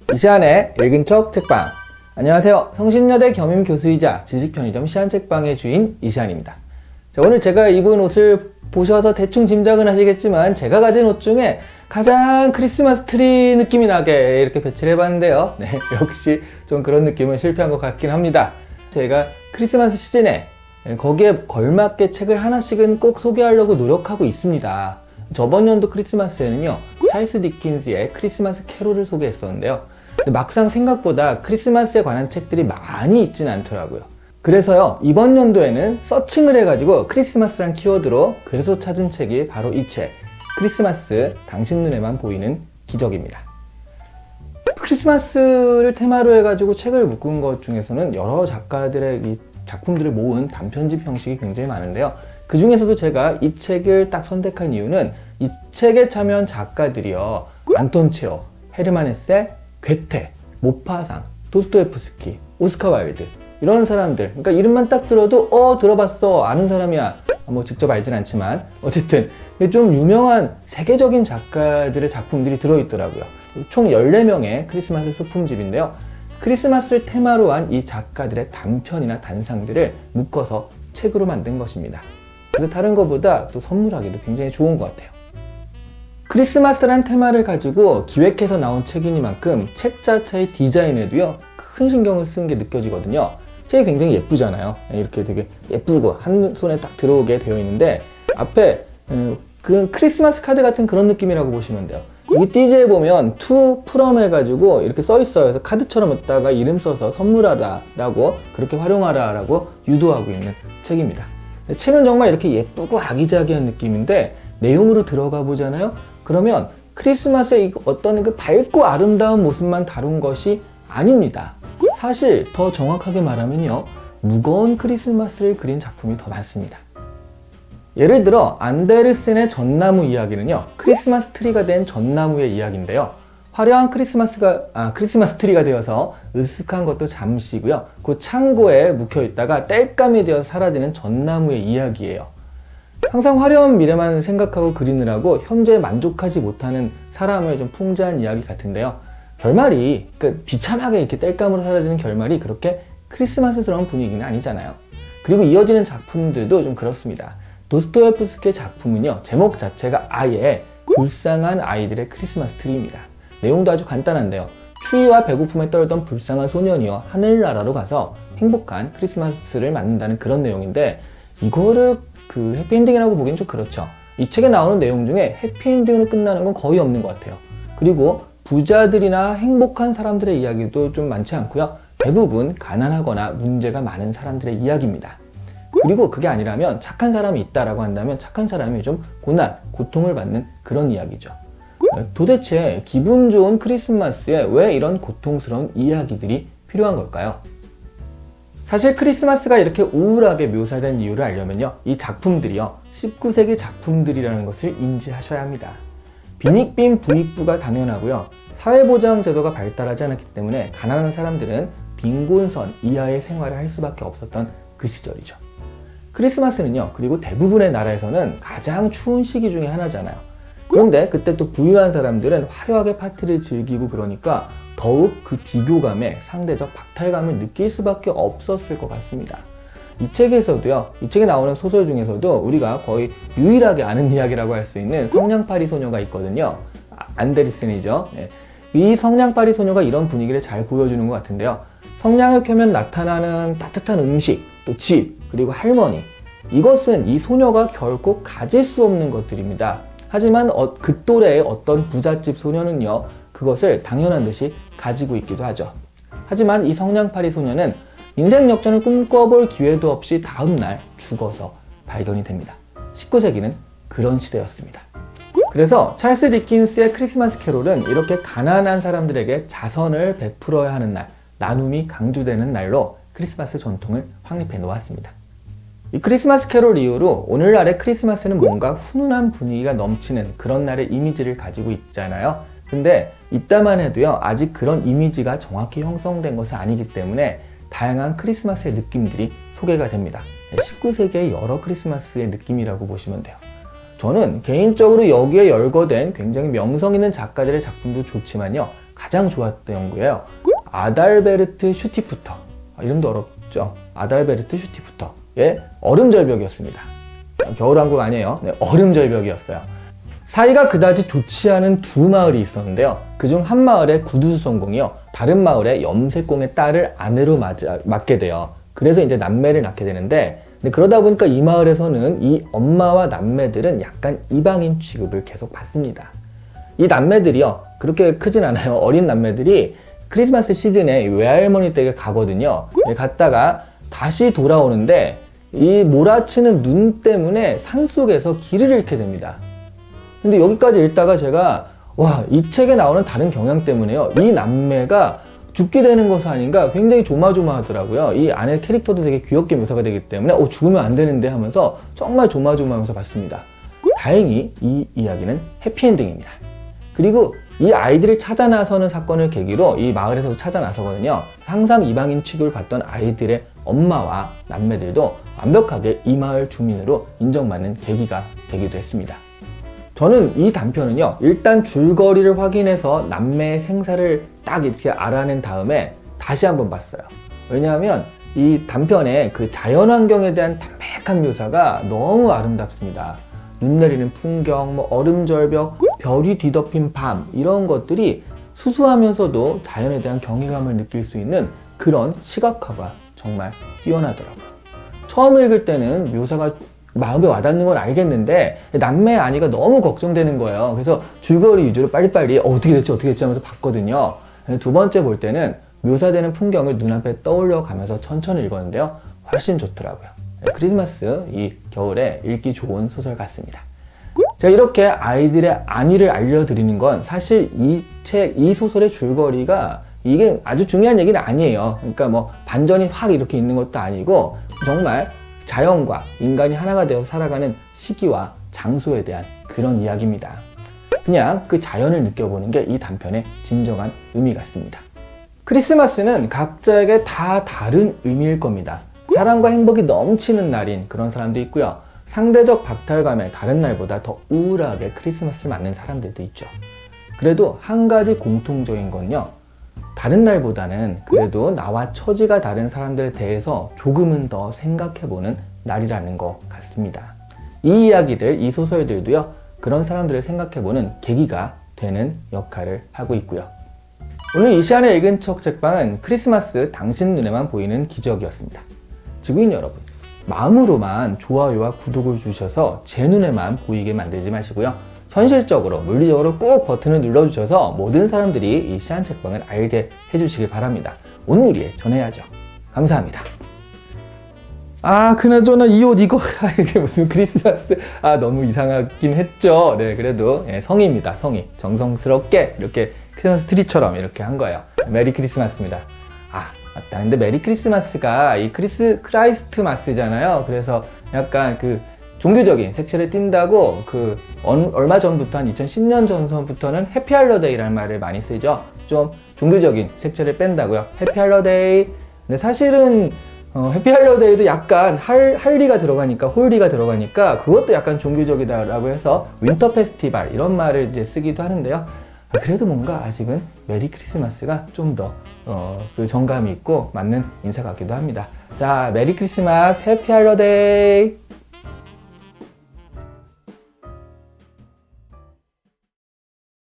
이시안의 읽은 척 책방. 안녕하세요. 성신여대 겸임교수이자 지식편의점 시안책방의 주인 이시안입니다. 자, 오늘 제가 입은 옷을 보셔서 대충 짐작은 하시겠지만 제가 가진 옷 중에 가장 크리스마스 트리 느낌이 나게 이렇게 배치를 해봤는데요. 네, 역시 좀 그런 느낌은 실패한 것 같긴 합니다. 제가 크리스마스 시즌에 거기에 걸맞게 책을 하나씩은 꼭 소개하려고 노력하고 있습니다. 저번 연도 크리스마스에는요, 찰스 디킨스의 크리스마스 캐롤을 소개했었는데요. 근데 막상 생각보다 크리스마스에 관한 책들이 많이 있진 않더라고요. 그래서요, 이번 연도에는 서칭을 해가지고 크리스마스란 키워드로 그래서 찾은 책이 바로 이 책, 크리스마스 당신 눈에만 보이는 기적입니다. 크리스마스를 테마로 해가지고 책을 묶은 것 중에서는 여러 작가들의 이 작품들을 모은 단편집 형식이 굉장히 많은데요. 그 중에서도 제가 이 책을 딱 선택한 이유는 이 책에 참여한 작가들이요, 안톤 체호, 헤르만 헤세, 괴테, 모파상, 도스토옙스키, 오스카 와일드, 이런 사람들, 그러니까 이름만 딱 들어도 들어봤어, 아는 사람이야, 뭐 직접 알진 않지만 어쨌든 좀 유명한 세계적인 작가들의 작품들이 들어있더라고요. 총 14명의 크리스마스 소품집인데요, 크리스마스를 테마로 한 이 작가들의 단편이나 단상들을 묶어서 책으로 만든 것입니다. 그래서 다른 것보다 또 선물하기도 굉장히 좋은 것 같아요. 크리스마스란 테마를 가지고 기획해서 나온 책이니만큼 책 자체의 디자인에도요, 큰 신경을 쓴 게 느껴지거든요. 책이 굉장히 예쁘잖아요. 이렇게 되게 예쁘고 한 손에 딱 들어오게 되어 있는데 앞에 그런 크리스마스 카드 같은 그런 느낌이라고 보시면 돼요. 여기 띠지에 보면 to from 해가지고 이렇게 써 있어요. 그래서 카드처럼 갖다가 이름 써서 선물하라 라고, 그렇게 활용하라 라고 유도하고 있는 책입니다. 책은 정말 이렇게 예쁘고 아기자기한 느낌인데 내용으로 들어가 보잖아요. 그러면 크리스마스의 어떤 그 밝고 아름다운 모습만 다룬 것이 아닙니다. 사실 더 정확하게 말하면요, 무거운 크리스마스를 그린 작품이 더 많습니다. 예를 들어 안데르센의 전나무 이야기는요, 크리스마스 트리가 된 전나무의 이야기인데요, 화려한 크리스마스 트리가 되어서 으슥한 것도 잠시고요, 그 창고에 묵혀 있다가 땔감이 되어 사라지는 전나무의 이야기예요. 항상 화려한 미래만 생각하고 그리느라고 현재에 만족하지 못하는 사람을 좀 풍자한 이야기 같은데요, 결말이 비참하게 이렇게 땔감으로 사라지는 결말이 그렇게 크리스마스스러운 분위기는 아니잖아요. 그리고 이어지는 작품들도 좀 그렇습니다. 도스토옙스키의 작품은요, 제목 자체가 아예 불쌍한 아이들의 크리스마스 트리입니다. 내용도 아주 간단한데요, 추위와 배고픔에 떨던 불쌍한 소년이요, 하늘나라로 가서 행복한 크리스마스를 맞는다는 그런 내용인데, 이거를 해피엔딩이라고 보기엔 좀 그렇죠. 이 책에 나오는 내용 중에 해피엔딩으로 끝나는 건 거의 없는 것 같아요. 그리고 부자들이나 행복한 사람들의 이야기도 좀 많지 않고요, 대부분 가난하거나 문제가 많은 사람들의 이야기입니다. 그리고 그게 아니라면 착한 사람이 있다라고 한다면 착한 사람이 좀 고난, 고통을 받는 그런 이야기죠. 도대체 기분 좋은 크리스마스에 왜 이런 고통스러운 이야기들이 필요한 걸까요? 사실 크리스마스가 이렇게 우울하게 묘사된 이유를 알려면요, 이 작품들이요, 19세기 작품들이라는 것을 인지하셔야 합니다. 빈익빈 부익부가 당연하고요, 사회보장 제도가 발달하지 않았기 때문에 가난한 사람들은 빈곤선 이하의 생활을 할 수밖에 없었던 그 시절이죠. 크리스마스는요, 그리고 대부분의 나라에서는 가장 추운 시기 중에 하나잖아요. 그런데 그때 또 부유한 사람들은 화려하게 파티를 즐기고 그러니까 더욱 그 비교감에 상대적 박탈감을 느낄 수밖에 없었을 것 같습니다. 이 책에서도요, 이 책에 나오는 소설 중에서도 우리가 거의 유일하게 아는 이야기라고 할 수 있는 성냥팔이 소녀가 있거든요. 안데르센이죠. 네. 이 성냥팔이 소녀가 이런 분위기를 잘 보여주는 것 같은데요, 성냥을 켜면 나타나는 따뜻한 음식, 또 집, 그리고 할머니, 이것은 이 소녀가 결코 가질 수 없는 것들입니다. 하지만 그 또래의 어떤 부잣집 소녀는요, 그것을 당연한 듯이 가지고 있기도 하죠. 하지만 이 성냥팔이 소녀는 인생 역전을 꿈꿔볼 기회도 없이 다음날 죽어서 발견이 됩니다. 19세기는 그런 시대였습니다. 그래서 찰스 디킨스의 크리스마스 캐롤은 이렇게 가난한 사람들에게 자선을 베풀어야 하는 날, 나눔이 강조되는 날로 크리스마스 전통을 확립해 놓았습니다. 이 크리스마스 캐롤 이후로 오늘날의 크리스마스는 뭔가 훈훈한 분위기가 넘치는 그런 날의 이미지를 가지고 있잖아요. 근데 이따만 해도요, 아직 그런 이미지가 정확히 형성된 것은 아니기 때문에 다양한 크리스마스의 느낌들이 소개가 됩니다. 19세기의 여러 크리스마스의 느낌이라고 보시면 돼요. 저는 개인적으로 여기에 열거된 굉장히 명성 있는 작가들의 작품도 좋지만요, 가장 좋았던 연구예요. 아달베르트 슈티프터, 이름도 어렵죠. 아달베르트 슈티프터의 얼음절벽이었습니다. 겨울왕국 아니에요. 네, 얼음절벽이었어요. 사이가 그다지 좋지 않은 두 마을이 있었는데요. 그중 한 마을의 구두수성공이요, 다른 마을의 염색공의 딸을 아내로 맡게 돼요. 그래서 이제 남매를 낳게 되는데, 근데 그러다 보니까 이 마을에서는 이 엄마와 남매들은 약간 이방인 취급을 계속 받습니다. 이 남매들이요, 그렇게 크진 않아요. 어린 남매들이 크리스마스 시즌에 외할머니 댁에 가거든요. 갔다가 다시 돌아오는데 이 몰아치는 눈 때문에 산속에서 길을 잃게 됩니다. 근데 여기까지 읽다가 제가 와, 이 책에 나오는 다른 경향 때문에요, 이 남매가 죽게 되는 것은 아닌가 굉장히 조마조마하더라고요. 이 안에 캐릭터도 되게 귀엽게 묘사가 되기 때문에 죽으면 안 되는데 하면서 정말 조마조마하면서 봤습니다. 다행히 이 이야기는 해피엔딩입니다. 그리고 이 아이들이 찾아 나서는 사건을 계기로 이 마을에서도 찾아 나서거든요. 항상 이방인 취급을 받던 아이들의 엄마와 남매들도 완벽하게 이 마을 주민으로 인정받는 계기가 되기도 했습니다. 저는 이 단편은요, 일단 줄거리를 확인해서 남매의 생사를 딱 이렇게 알아낸 다음에 다시 한번 봤어요. 왜냐하면 이 단편의 그 자연환경에 대한 담백한 묘사가 너무 아름답습니다. 눈 내리는 풍경, 얼음절벽, 별이 뒤덮인 밤, 이런 것들이 수수하면서도 자연에 대한 경외감을 느낄 수 있는 그런 시각화가 정말 뛰어나더라고요. 처음 읽을 때는 묘사가 마음에 와닿는 건 알겠는데 남매 아니가 너무 걱정되는 거예요. 그래서 줄거리 위주로 빨리빨리 어떻게 됐지 하면서 봤거든요. 두 번째 볼 때는 묘사되는 풍경을 눈앞에 떠올려 가면서 천천히 읽었는데요, 훨씬 좋더라고요. 크리스마스 이 겨울에 읽기 좋은 소설 같습니다. 제가 이렇게 아이들의 안위를 알려드리는 건 사실 이 소설의 줄거리가 이게 아주 중요한 얘기는 아니에요. 그러니까 반전이 확 이렇게 있는 것도 아니고 정말 자연과 인간이 하나가 되어 살아가는 시기와 장소에 대한 그런 이야기입니다. 그냥 그 자연을 느껴보는 게 이 단편의 진정한 의미 같습니다. 크리스마스는 각자에게 다 다른 의미일 겁니다. 사랑과 행복이 넘치는 날인 그런 사람도 있고요, 상대적 박탈감에 다른 날보다 더 우울하게 크리스마스를 맞는 사람들도 있죠. 그래도 한 가지 공통적인 건요, 다른 날보다는 그래도 나와 처지가 다른 사람들에 대해서 조금은 더 생각해보는 날이라는 것 같습니다. 이 이야기들, 이 소설들도요, 그런 사람들을 생각해보는 계기가 되는 역할을 하고 있고요. 오늘 이 시간에 읽은 척 책방은 크리스마스 당신 눈에만 보이는 기적이었습니다. 지구인 여러분, 마음으로만 좋아요와 구독을 주셔서 제 눈에만 보이게 만들지 마시고요, 현실적으로, 물리적으로 꾹 버튼을 눌러주셔서 모든 사람들이 이 시안 책방을 알게 해주시길 바랍니다. 온누리에 전해야죠. 감사합니다. 그나저나 이 옷 이거 이게 무슨 크리스마스, 너무 이상하긴 했죠. 네, 그래도 성의입니다. 성의. 정성스럽게 이렇게 크리스마스 트리처럼 이렇게 한 거예요. 메리 크리스마스입니다. 맞다. 근데 메리 크리스마스가 이 크라이스트 마스잖아요. 그래서 약간 그 종교적인 색채를 띈다고 얼마 전부터 한 2010년 전서부터는 해피 할러데이라는 말을 많이 쓰죠. 좀 종교적인 색채를 뺀다고요. 해피 할러데이. 근데 사실은 해피 할러데이도 약간 할리가 들어가니까, 홀리가 들어가니까 그것도 약간 종교적이다라고 해서 윈터 페스티벌 이런 말을 이제 쓰기도 하는데요. 그래도 뭔가 아직은 메리 크리스마스가 좀 더 그 정감이 있고 맞는 인사 같기도 합니다. 자, 메리 크리스마스, 해피 할러데이.